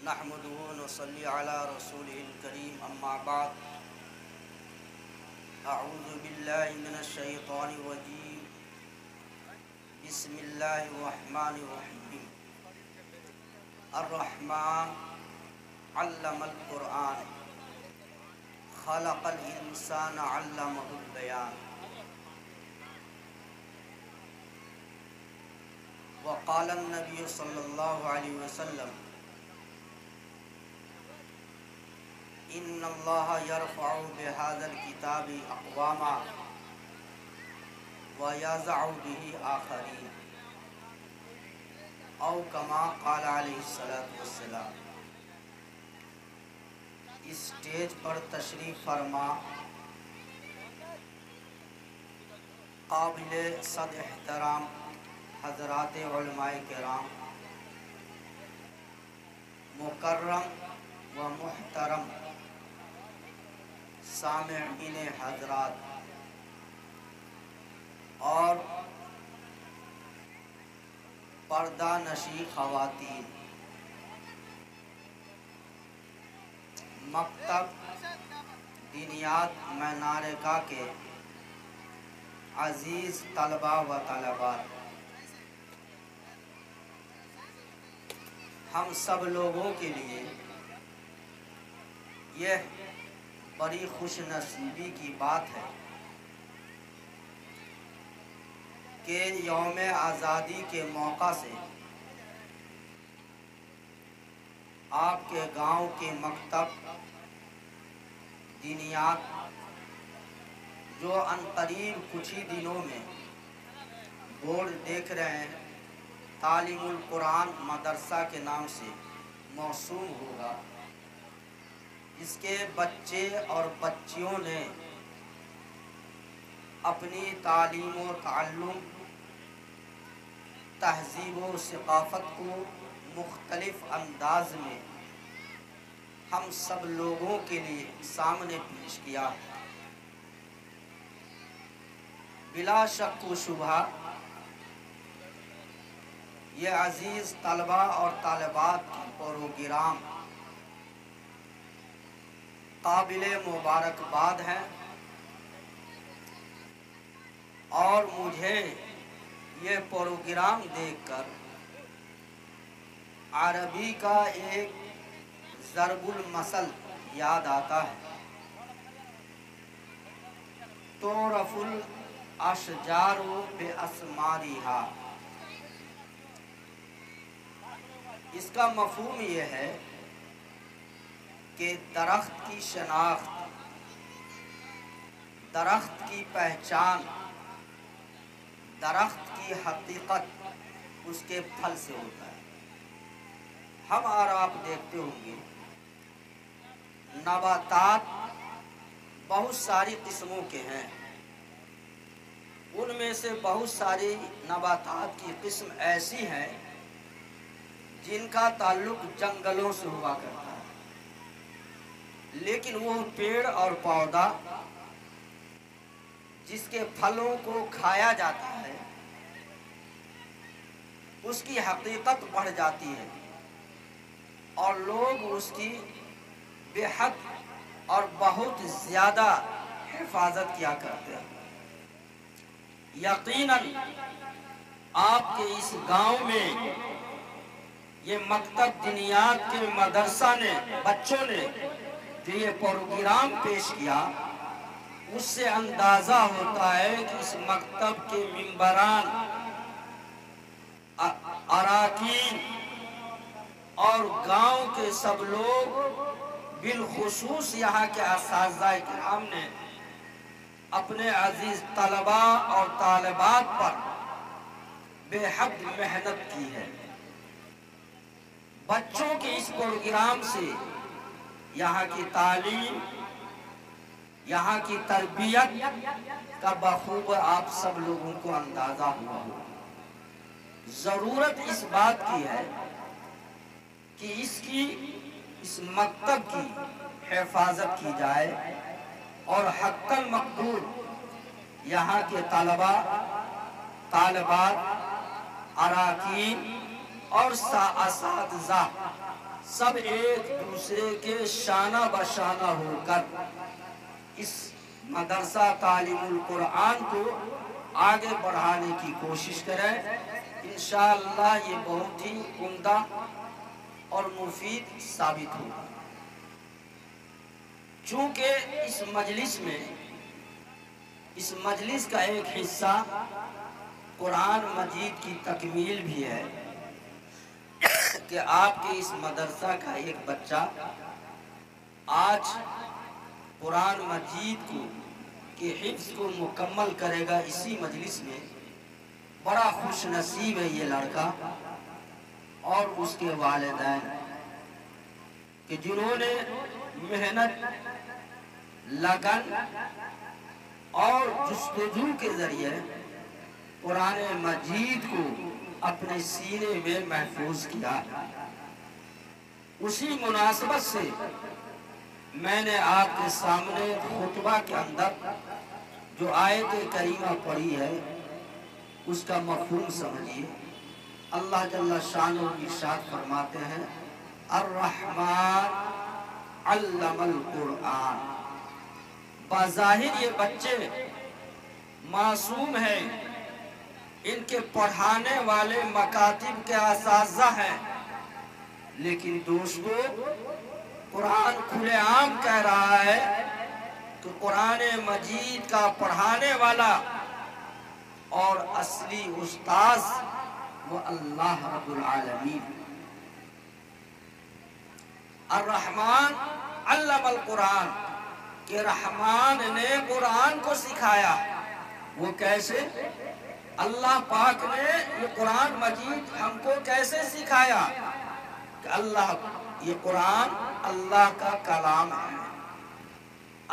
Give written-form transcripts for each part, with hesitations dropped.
نحمده ونصلي على رسوله الكريم أما بعد أعوذ بالله من الشيطان الرجيم بسم الله الرحمن الرحيم الرحمن علم القرآن خلق الإنسان علمه البيان وقال النبي صلى الله عليه وسلم إن الله يرفع بهذا الكتاب أقواما ويضع به آخرين أو كما قال عليه الصلاة والسلام۔ اس اسٹیج پر تشریف فرما قابل صد احترام حضرات علماء کرام، مکرم و محترم سامعین حضرات اور پردہ نشی خواتین، مکتب دینیات مینارکا کے عزیز طلباء و طالبات، ہم سب لوگوں کے لیے یہ بڑی خوش نصیبی کی بات ہے کہ یوم آزادی کے موقع سے آپ کے گاؤں کے مکتب دینیات جو عنقریب کچھ ہی دنوں میں بورڈ دیکھ رہے ہیں، تعلیم القرآن مدرسہ کے نام سے موسوم ہوگا، اس کے بچے اور بچیوں نے اپنی تعلیم و تعلم، تہذیب و ثقافت کو مختلف انداز میں ہم سب لوگوں کے لیے سامنے پیش کیا ہے۔ بلا شک و شبہ یہ عزیز طلباء اور طالبات کی پروگرام قابل مبارکباد ہے، اور مجھے یہ پروگرام دیکھ کر عربی کا ایک ضرب المثل یاد آتا ہے، تعرف الاشجار باسمارها۔ اس کا مفہوم یہ ہے کہ درخت کی شناخت، درخت کی پہچان، درخت کی حقیقت اس کے پھل سے ہوتا ہے۔ ہم اور آپ دیکھتے ہوں گے نباتات بہت ساری قسموں کے ہیں، ان میں سے بہت ساری نباتات کی قسم ایسی ہیں جن کا تعلق جنگلوں سے ہوا کرتا ہے، لیکن وہ پیڑ اور پودا جس کے پھلوں کو کھایا جاتا ہے اس کی حقیقت بڑھ جاتی ہے اور لوگ اس کی بے حد اور بہت زیادہ حفاظت کیا کرتے ہیں۔ یقیناً آپ کے اس گاؤں میں یہ مکتب دینیات کے مدرسہ نے، بچوں نے جو یہ پروگرام پیش کیا، اس سے اندازہ ہوتا ہے کہ اس مکتب کے ممبران، اراکین اور گاؤں کے سب لوگ، بالخصوص یہاں کے اساتذہ کرام نے اپنے عزیز طلباء اور طالبات پر بے حد محنت کی ہے۔ بچوں کے اس پروگرام سے یہاں کی تعلیم، یہاں کی تربیت کا بخوب آپ سب لوگوں کو اندازہ ہوا ہو۔ ضرورت اس بات کی ہے کہ اس مکتب کی حفاظت کی جائے اور حق المقدور یہاں کے طلباء، طالبات، اراکین اور اساتذہ سب ایک دوسرے کے شانہ بشانہ ہو کر اس مدرسہ تعلیم القرآن کو آگے بڑھانے کی کوشش کریں۔ انشاءاللہ یہ بہت ہی عمدہ اور مفید ثابت ہوگا۔ چونکہ اس مجلس کا ایک حصہ قرآن مجید کی تکمیل بھی ہے کہ آپ کے اس مدرسہ کا ایک بچہ آج قرآن مجید کے حفظ کو مکمل کرے گا اسی مجلس میں۔ بڑا خوش نصیب ہے یہ لڑکا اور اس کے والدین کہ جنہوں نے محنت، لگن اور جستجو کے ذریعے قرآن مجید کو اپنے سینے میں محفوظ کیا۔ اسی مناسبت سے میں نے آپ کے سامنے خطبہ کے اندر جو آیت کریمہ پڑھی ہے اس کا مفہوم سمجھیے۔ اللہ جل شانہ ارشاد فرماتے ہیں الرحمن علم القرآن۔ بظاہر یہ بچے معصوم ہیں، ان کے پڑھانے والے مکاتب کے اساتذہ ہیں، لیکن دوستو قرآن کھلے عام کہہ رہا ہے کہ قرآن مجید کا پڑھانے والا اور اصلی استاذ وہ اللہ رب العالمین۔ الرحمن علم القرآن کہ رحمان نے قرآن کو سکھایا۔ وہ کیسے؟ اللہ پاک نے یہ قرآن مجید ہم کو کیسے سکھایا کہ یہ قرآن اللہ کا کلام ہے۔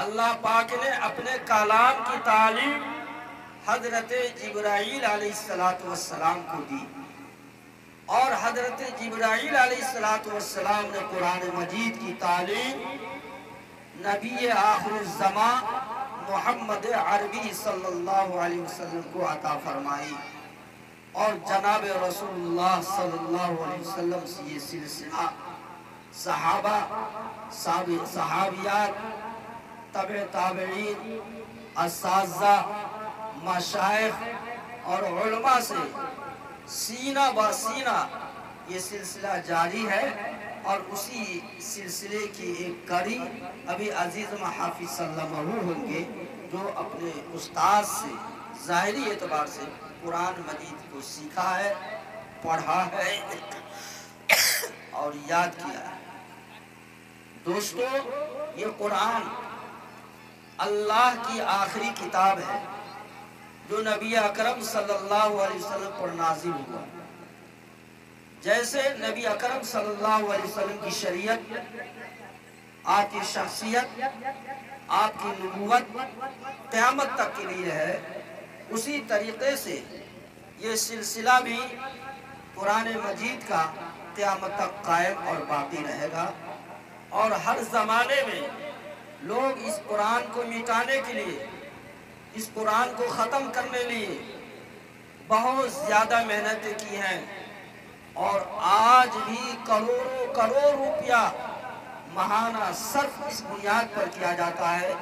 اللہ پاک نے اپنے کلام کی تعلیم حضرت جبرائیل علیہ السلام کو دی، اور حضرت جبرائیل علیہ السلام نے قرآن مجید کی تعلیم نبی آخر الزمان محمد عربی صلی اللہ علیہ وسلم کو عطا فرمائی، اور جناب رسول اللہ صلی اللہ علیہ وسلم سے یہ سلسلہ صحابہ، صحابیات، تبع تابعین، اساتذہ، مشائخ اور علماء سے سینہ بہ سینہ یہ سلسلہ جاری ہے، اور اسی سلسلے کی ایک کڑی ابھی عزیز حافظ سلمہ ہوں گے جو اپنے استاد سے ظاہری اعتبار سے قرآن مجید کو سیکھا ہے، پڑھا ہے اور یاد کیا ہے۔ دوستو یہ قرآن اللہ کی آخری کتاب ہے جو نبی اکرم صلی اللہ علیہ وسلم پر نازل ہوا۔ جیسے نبی اکرم صلی اللہ علیہ وسلم کی شریعت، آپ کی شخصیت، آپ کی نبوت قیامت تک کے لیے ہے، اسی طریقے سے یہ سلسلہ بھی قرآن مجید کا قیامت تک قائم اور باقی رہے گا، اور ہر زمانے میں لوگ اس قرآن کو مٹانے کے لیے، اس قرآن کو ختم کرنے لیے بہت زیادہ محنتیں کی ہیں، اور آج بھی کروڑوں روپیہ ماہانہ صرف اس بنیاد پر کیا جاتا ہے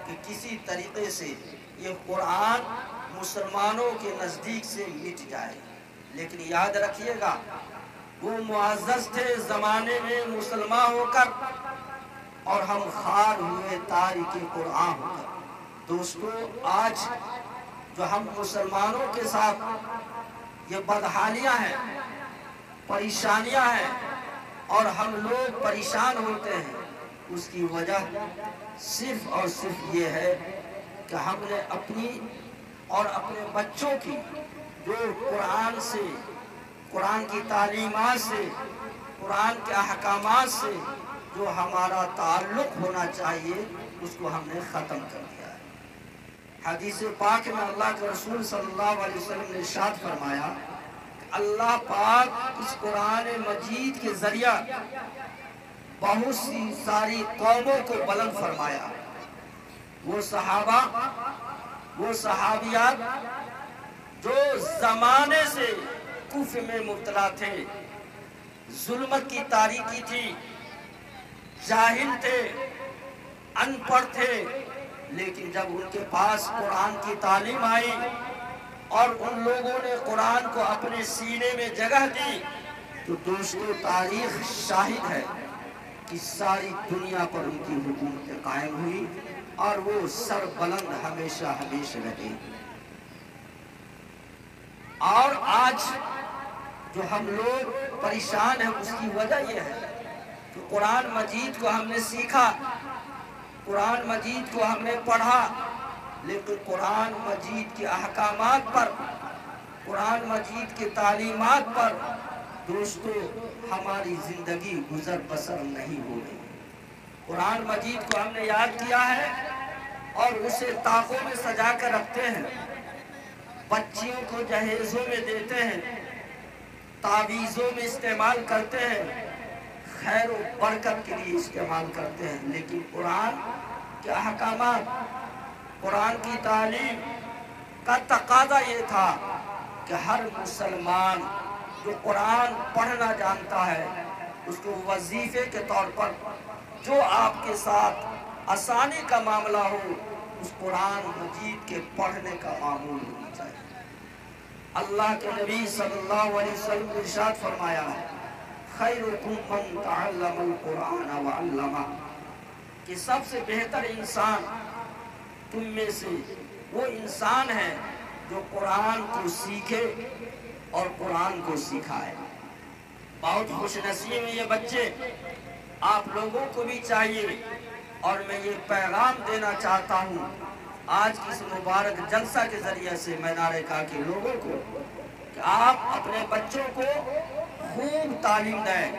کہ کسی طریقے سے یہ قرآن مسلمانوں کے نزدیک سے مٹ جائے۔ لیکن یاد رکھیے گا وہ معزز تھے زمانے میں مسلمان ہو کر، اور ہم خار ہوئے تارک قرآن ہو کر۔ دوستو آج جو ہم مسلمانوں کے ساتھ یہ بدحالیاں ہیں، پریشانیاں ہیں، اور ہم لوگ پریشان ہوتے ہیں، اس کی وجہ صرف اور صرف یہ ہے کہ ہم نے اپنی اور اپنے بچوں کی جو قرآن سے، قرآن کی تعلیمات سے، قرآن کے احکامات سے جو ہمارا تعلق ہونا چاہیے اس کو ہم نے ختم کر دیا ہے۔ حدیث پاک میں اللہ کے رسول صلی اللہ علیہ وسلم نے ارشاد فرمایا کہ اللہ پاک اس قرآن مجید کے ذریعہ بہت سی ساری قوموں کو بلند فرمایا۔ وہ صحابہ، وہ صحابیات جو زمانے سے کفر میں مبتلا تھے، ظلمت کی تاریکی تھی، جاہل تھے، ان پڑھ تھے، لیکن جب ان کے پاس قرآن کی تعلیم آئی اور ان لوگوں نے قرآن کو اپنے سینے میں جگہ دی تو دوستو تاریخ شاہد ہے کہ ساری دنیا پر ان کی حکومت قائم ہوئی اور وہ سر بلند ہمیشہ ہمیشہ رہے۔ اور آج جو ہم لوگ پریشان ہیں اس کی وجہ یہ ہے کہ قرآن مجید کو ہم نے سیکھا، قرآن مجید کو ہم نے پڑھا، لیکن قرآن مجید کے احکامات پر، قرآن مجید کی تعلیمات پر دوستو ہماری زندگی گزر بسر نہیں ہو رہی۔ قرآن مجید کو ہم نے یاد کیا ہے اور اسے طاقوں میں سجا کر رکھتے ہیں، بچیوں کو جہیزوں میں دیتے ہیں، تعویذوں میں استعمال کرتے ہیں، خیر و برکت کے لیے استعمال کرتے ہیں، لیکن قرآن کے احکامات، قرآن کی تعلیم کا تقاضا یہ تھا کہ ہر مسلمان جو قرآن پڑھنا جانتا ہے اس کو وظیفے کے طور پر جو آپ کے ساتھ آسانی کا معاملہ ہو اس قرآن مجید کے پڑھنے کا معمول ہونا چاہیے۔ اللہ کے نبی صلی اللہ علیہ وسلم نے ارشاد فرمایا ہے خیرکم من تعلم القرآن وعلمہ، کہ سب سے بہتر انسان تم میں سے وہ انسان ہے جو قرآن کو سیکھے اور قرآن کو سکھائے۔ بہت خوش نصیب ہیں یہ بچے، آپ لوگوں کو بھی چاہیے اور میں یہ پیغام دینا چاہتا ہوں آج کی اس مبارک جلسہ کے ذریعے سے مینار کا کے لوگوں کو کہ آپ اپنے بچوں کو خوب تعلیم دیں،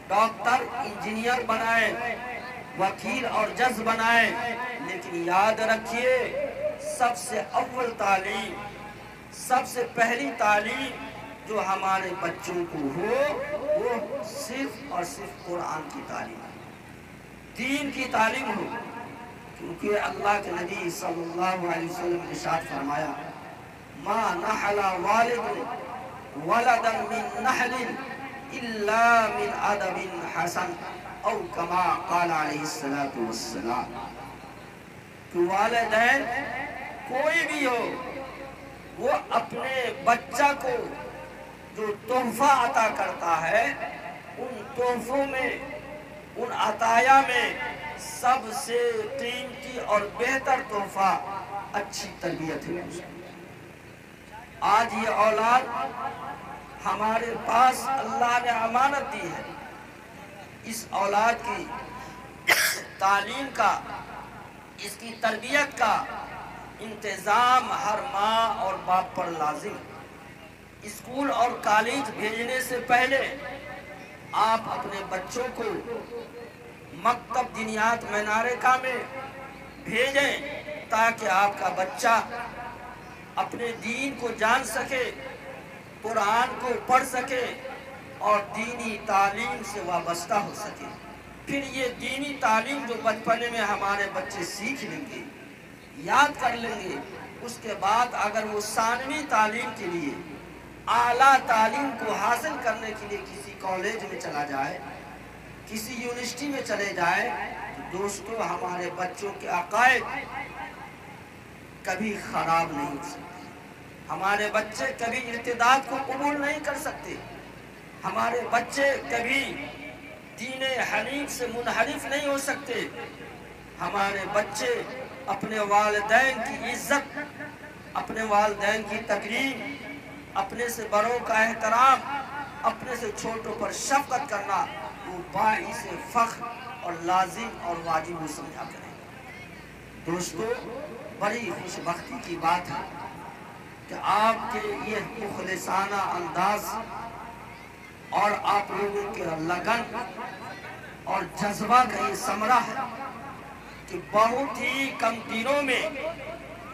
ڈاکٹر انجینئر بنائیں، وکیل اور جج بنائیں، لیکن یاد رکھیے سب سے اول تعلیم، سب سے پہلی تعلیم جو ہمارے بچوں کو ہو وہ صرف اور صرف قرآن کی تعلیم ہے، دین کی تعلیم ہو، کیونکہ اللہ کے نبی صلی اللہ علیہ وسلم نے ارشاد فرمایا ما نحل والد ولدا من نحل الا من ادب حسن او کما قال علیہ السلام، کہ والدین کوئی بھی ہو وہ اپنے بچہ کو جو تحفہ عطا کرتا ہے ان تحفوں میں، ان عطایا میں سب سے قیمتی اور بہتر تحفہ اچھی تربیت ہے۔ آج یہ اولاد ہمارے پاس اللہ نے امانت دی ہے، اس اولاد کی تعلیم کا، اس کی تربیت کا انتظام ہر ماں اور باپ پر لازم ہے۔ اسکول اور کالج بھیجنے سے پہلے آپ اپنے بچوں کو مکتب دینیات مینار کا میں بھیجیں تاکہ آپ کا بچہ اپنے دین کو جان سکے، قرآن کو پڑھ سکے اور دینی تعلیم سے وابستہ ہو سکے۔ پھر یہ دینی تعلیم جو بچپنے میں ہمارے بچے سیکھ لیں گے، یاد کر لیں گے، اس کے بعد اگر وہ ثانوی تعلیم کے لیے، اعلیٰ تعلیم کو حاصل کرنے کے لیے کسی کالج میں چلا جائے، کسی یونیورسٹی میں چلے جائے تو دوستو ہمارے بچوں کے عقائد کبھی خراب نہیں ہو سکتے، ہمارے بچے کبھی ارتداد کو قبول نہیں کر سکتے، ہمارے بچے کبھی دین حنیف سے منحرف نہیں ہو سکتے، ہمارے بچے اپنے والدین کی عزت، اپنے والدین کی تکریم، اپنے سے بڑوں کا احترام، اپنے سے چھوٹوں پر شفقت کرنا وہ باعث فخر اور لازم اور واجب وہ سمجھا کریں۔ دوستو بڑی خوش بختی کی بات ہے کہ آپ کے یہ مخلصانہ انداز اور آپ لوگوں کے لگن اور جذبہ کا یہ ثمرہ ہے کہ بہت ہی کم دنوں میں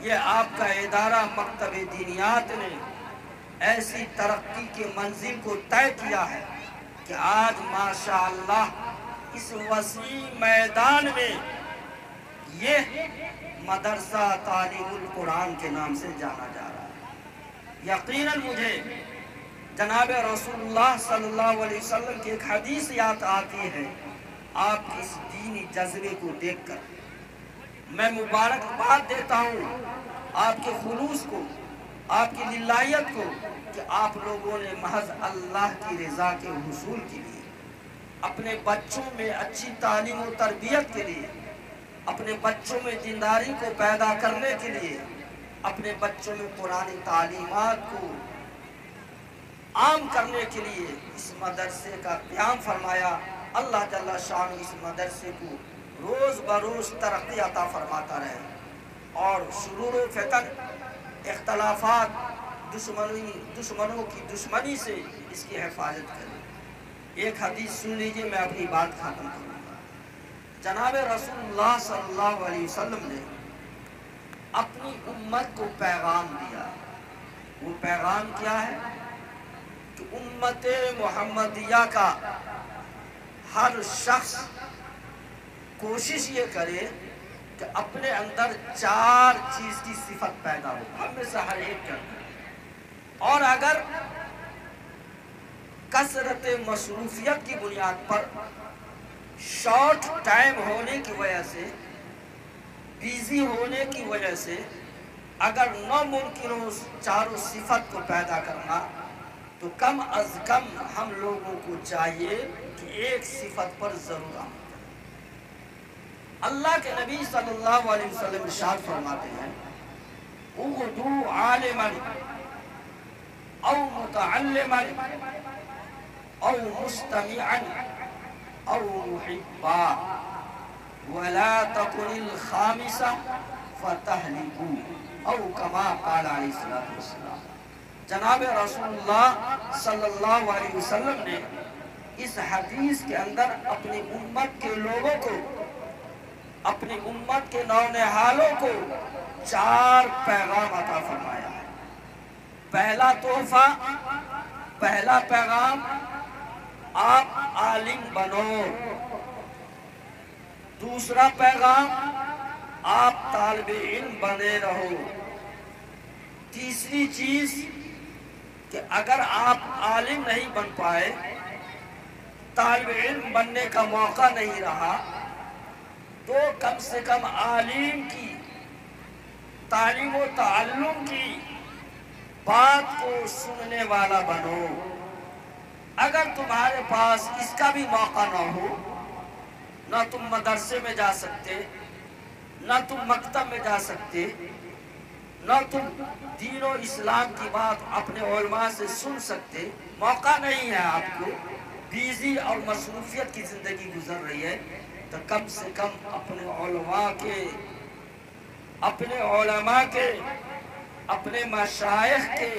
یہ آپ کا ادارہ مکتب دینیات نے ایسی ترقی کے منزل کو طے کیا ہے کہ آج ماشاءاللہ اس وسیع میدان میں یہ مدرسہ تعلیم القرآن کے نام سے جانا جا رہا ہے۔ یقیناً مجھے جناب رسول اللہ صلی اللہ علیہ وسلم کی ایک حدیث یاد آتی ہے آپ کے اس دینی جذبے کو دیکھ کر۔ میں مبارکباد دیتا ہوں آپ کے خلوص کو، آپ کی للہیت کو، کہ آپ لوگوں نے محض اللہ کی رضا کے حصول کے لیے، اپنے بچوں میں اچھی تعلیم و تربیت کے لیے، اپنے بچوں میں دینداری کو پیدا کرنے کے لیے، اپنے بچوں میں قرآنی تعلیمات کو عام کرنے کے لیے اس مدرسے کا قیام فرمایا۔ اللہ جل شان اس مدرسے کو روز بروز ترقی عطا فرماتا رہے اور شرور و فتن، اختلافات، دشمنوں کی دشمنی سے اس کی حفاظت کرے۔ ایک حدیث سن لیجئے، میں اپنی بات ختم کروں گا۔ جناب رسول اللہ صلی اللہ علیہ وسلم نے اپنی امت کو پیغام دیا۔ وہ پیغام کیا ہے؟ کہ امت محمدیہ کا ہر شخص کوشش یہ کرے کہ اپنے اندر 4 چیز کی صفت پیدا ہو، ہم میں سے ہر ایک کرنا۔ اور اگر کثرت مصروفیت کی بنیاد پر، شارٹ ٹائم ہونے کی وجہ سے، بیزی ہونے کی وجہ سے اگر ناممکن ہو 4 صفت کو پیدا کرنا، تو کم از کم ہم لوگوں کو چاہیے کہ ایک صفت پر ضرور عمل کریں۔ اللہ کے نبی صلی اللہ علیہ وسلم ارشاد فرماتے ہیں، اغدو عالما او متعلما او مستمعا او محبا ولا تكن الخامسة فتهلكوا او كما قال علیہ السلام۔ جناب رسول اللہ صلی اللہ علیہ وسلم نے اس حدیث کے اندر اپنی امت کے لوگوں کو، اپنی امت کے نونہالوں کو 4 پیغام عطا فرمایا ہے۔ پہلا تحفہ، پہلا پیغام، آپ عالم بنو۔ دوسرا پیغام، آپ طالب علم بنے رہو۔ تیسری چیز کہ اگر آپ عالم نہیں بن پائے، طالب علم بننے کا موقع نہیں رہا، تو کم سے کم عالم کی تعلیم و تعلم کی بات کو سننے والا بنو۔ اگر تمہارے پاس اس کا بھی موقع نہ ہو، نہ تم مدرسے میں جا سکتے، نہ تم مکتب میں جا سکتے، نہ تم دین و اسلام کی بات اپنے علماء سے سن سکتے، موقع نہیں ہے آپ کو، بیزی اور مصروفیت کی زندگی گزر رہی ہے، تو کم سے کم اپنے علماء کے، اپنے مشائخ کے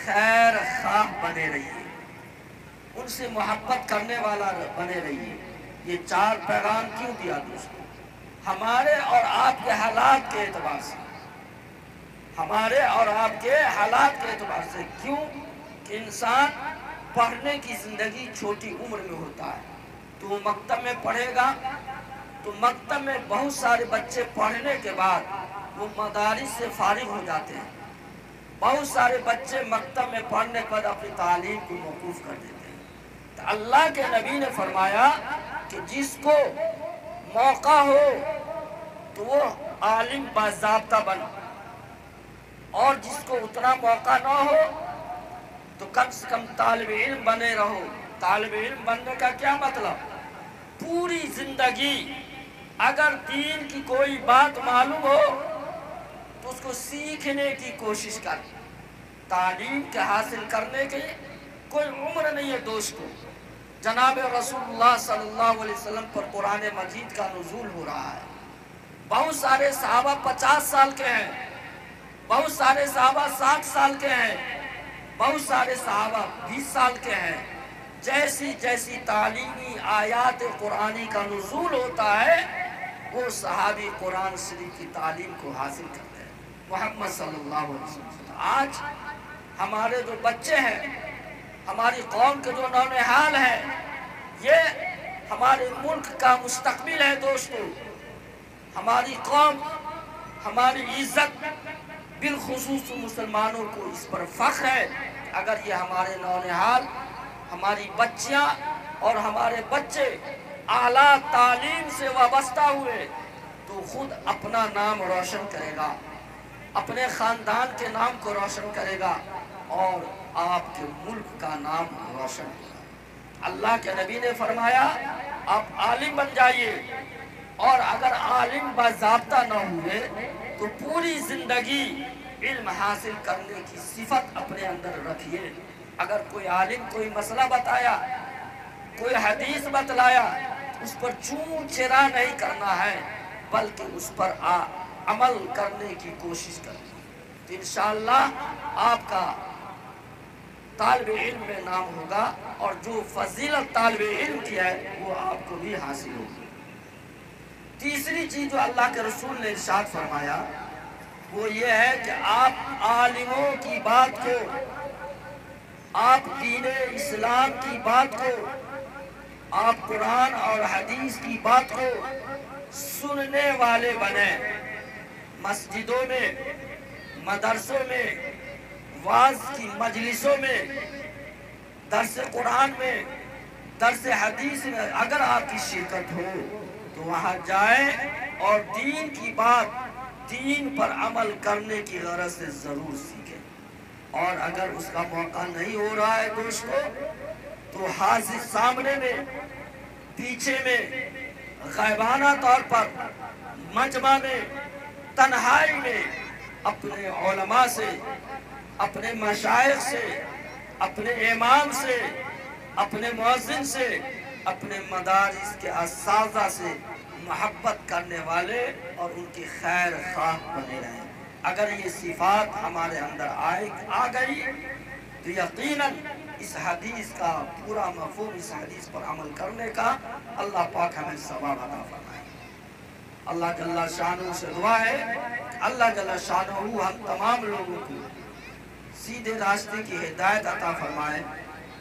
خیر خواہ بنے رہیے، ان سے محبت کرنے والا بنے رہیے۔ یہ 4 پیغام کیوں دیا دوستوں؟ ہمارے اور آپ کے حالات کے اعتبار سے، ہمارے اور آپ کے حالات کے اعتبار سے۔ کیوں کہ انسان پڑھنے کی زندگی چھوٹی عمر میں ہوتا ہے، تو وہ مکتب میں پڑھے گا، تو مکتب میں بہت سارے بچے پڑھنے کے بعد وہ مدارس سے فارغ ہو جاتے ہیں۔ بہت سارے بچے مکتب میں پڑھنے کے بعد اپنی تعلیم کو موقوف کر دیتے ہیں۔ تو اللہ کے نبی نے فرمایا کہ جس کو موقع ہو تو وہ عالم باضابطہ بن، اور جس کو اتنا موقع نہ ہو تو کم سے کم طالب علم بنے رہو۔ طالب علم بننے کا کیا مطلب؟ پوری زندگی اگر دین کی کوئی بات معلوم ہو تو اس کو سیکھنے کی کوشش کر۔ تعلیم کے حاصل کرنے کی کوئی عمر نہیں ہے دوستو۔ جناب رسول اللہ صلی اللہ علیہ وسلم پر قرآن مجید کا نزول ہو رہا ہے۔ بہت سارے صحابہ 50 سال کے ہیں، بہت سارے صحابہ 60 سال کے ہیں، بہت سارے صحابہ 20 سال کے ہیں۔ جیسی جیسی تعلیمی آیات قرآنی کا نزول ہوتا ہے، وہ صحابی قرآن شریف کی تعلیم کو حاصل کرتے ہیں۔ محمد صلی اللہ علیہ وسلم۔ آج ہمارے جو بچے ہیں، ہماری قوم کے جو نونہال ہیں، یہ ہمارے ملک کا مستقبل ہے دوستو۔ ہماری قوم، ہماری عزت، بالخصوص مسلمانوں کو اس پر فخر ہے اگر یہ ہمارے نونہال، ہماری بچیاں اور ہمارے بچے اعلیٰ تعلیم سے وابستہ ہوئے تو خود اپنا نام روشن کرے گا، اپنے خاندان کے نام کو روشن کرے گا اور آپ کے ملک کا نام روشن ہوگا۔ اللہ کے نبی نے فرمایا آپ عالم بن جائیے، اور اگر عالم باضابطہ نہ ہوئے تو پوری زندگی علم حاصل کرنے کی صفت اپنے اندر رکھیے۔ اگر کوئی عالم کوئی مسئلہ بتایا، کوئی حدیث بتلایا، اس پر چون چرا نہیں کرنا ہے بلکہ اس پر عمل کرنے کی کوشش کریں تو انشاءاللہ آپ کا طالب علم میں نام ہوگا، اور جو فضیلت طالب علم کی ہے وہ آپ کو بھی حاصل ہوگی۔ تیسری چیز جو اللہ کے رسول نے ارشاد فرمایا وہ یہ ہے کہ آپ عالموں کی بات کو، آپ دین اسلام کی بات کو، آپ قرآن اور حدیث کی بات کو سننے والے بنیں۔ مسجدوں میں، مدرسوں میں، وعظ کی مجلسوں میں، درس قرآن میں، درس حدیث میں اگر آپ کی شرکت ہو تو وہاں جائیں اور دین کی بات، دین پر عمل کرنے کی غرض سے ضرور سیکھیں۔ اور اگر اس کا موقع نہیں ہو رہا ہے دوستو تو حاضر سامنے میں، پیچھے میں، غائبانہ طور پر، مجمع میں، تنہائی میں اپنے علماء سے، اپنے مشائخ سے، اپنے امام سے، اپنے مؤذن سے، اپنے مدارس کے اساتذہ سے محبت کرنے والے اور ان کی خیر خواہ بنے رہیں۔ اگر یہ صفات ہمارے اندر آ گئی تو یقیناً اس حدیث کا پورا مفہوم، اس حدیث پر عمل کرنے کا اللہ پاک ہمیں ثواب عطا فرمائے۔ اللہ جل شانہ سے دعا ہے، اللہ جل شانہ ہم تمام لوگوں کو سیدھے راستے کی ہدایت عطا فرمائے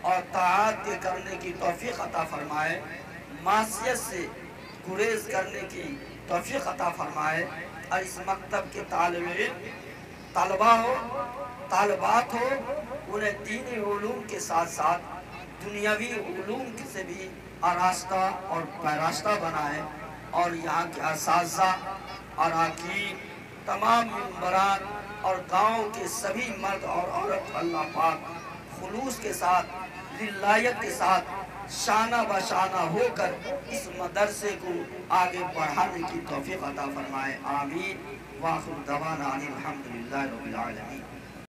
اور طاعت کے کرنے کی توفیق عطا فرمائے، معصیت سے گریز کرنے کی توفیق عطا فرمائے، اور اس مکتب کے طالب علم، طلبہ ہو، طالبات ہو، انہیں دینی علوم کے ساتھ ساتھ دنیاوی علوم سے بھی آراستہ اور پیراستہ بنائے، اور یہاں کے اساتذہ، اراکین، تمام ممبران اور گاؤں کے سبھی مرد اور عورت اللہ پاک خلوص کے ساتھ، للہیت کے ساتھ، شانہ بشانہ ہو کر اس مدرسے کو آگے بڑھانے کی توفیق عطا فرمائے۔ آمین۔ وآخر دعوانا ان الحمدللہ رب العالمین۔